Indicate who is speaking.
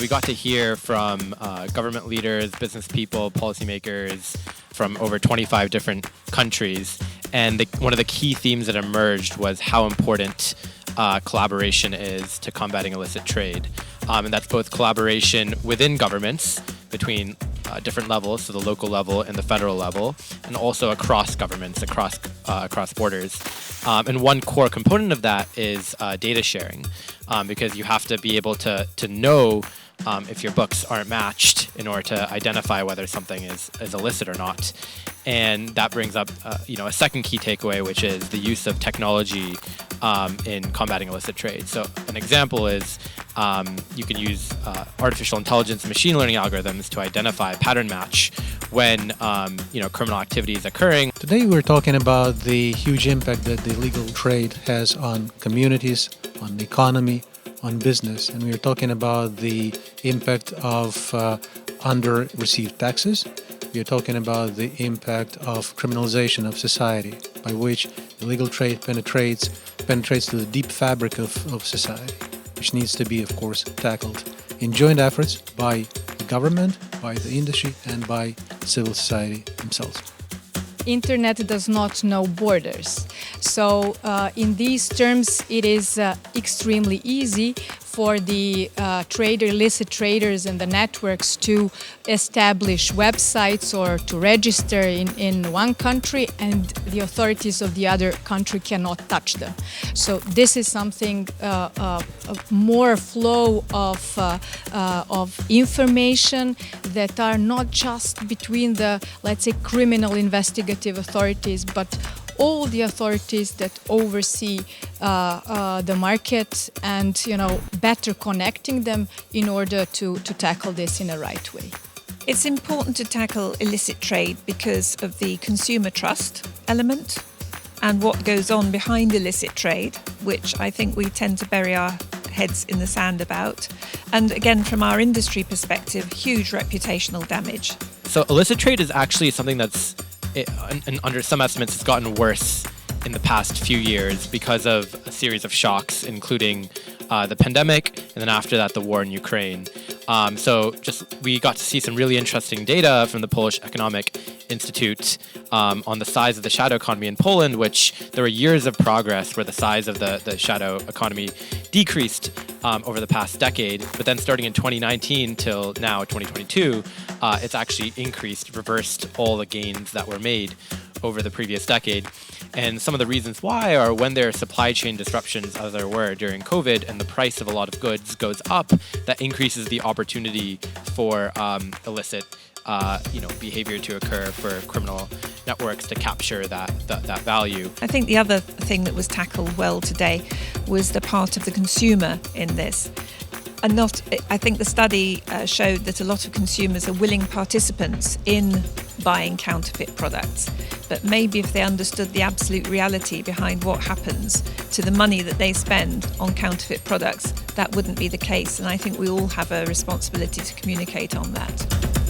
Speaker 1: we got to hear from government leaders, business people, policymakers from over 25 different countries. And one of the key themes that emerged was how important collaboration is to combating illicit trade. And that's both collaboration within governments between different levels, so the local level and the federal level, and also across governments, across borders. And one core component of that is data sharing, because you have to be able to know if your books aren't matched in order to identify whether something is illicit or not. And that brings up a second key takeaway, which is the use of technology in combating illicit trade. So an example is you can use artificial intelligence and machine learning algorithms to identify pattern match when criminal activity is occurring.
Speaker 2: Today we're talking about the huge impact that the illegal trade has on communities, on the economy, on business, and we're talking about the impact of under-received taxes. We're talking about the impact of criminalization of society, by which illegal trade penetrates to the deep fabric of society, which needs to be, of course, tackled in joint efforts by the government, by the industry, and by civil society themselves.
Speaker 3: Internet does not know borders. So in these terms, it is extremely easy for the illicit traders and the networks to establish websites or to register in one country, and the authorities of the other country cannot touch them. So this is something, more flow of information that are not just between the, let's say, criminal investigative authorities, but all the authorities that oversee the market, and better connecting them in order to tackle this in a right way.
Speaker 4: It's important to tackle illicit trade because of the consumer trust element and what goes on behind illicit trade, which I think we tend to bury our heads in the sand about. And again, from our industry perspective, huge reputational damage.
Speaker 1: So illicit trade is actually something that's, and under some estimates, it's gotten worse in the past few years because of a series of shocks, including the pandemic, and then after that, the war in Ukraine. We got to see some really interesting data from the Polish Economic Institute on the size of the shadow economy in Poland, which there were years of progress where the size of the shadow economy decreased over the past decade. But then starting in 2019 till now, 2022, it's actually increased, reversed all the gains that were made over the previous decade. And some of the reasons why are when there are supply chain disruptions, as there were during COVID, and the price of a lot of goods goes up, that increases the opportunity for illicit behavior to occur, for criminal networks to capture that value.
Speaker 4: I think the other thing that was tackled well today was the part of the consumer in this. I think the study showed that a lot of consumers are willing participants in buying counterfeit products. But maybe if they understood the absolute reality behind what happens to the money that they spend on counterfeit products, that wouldn't be the case. And I think we all have a responsibility to communicate on that.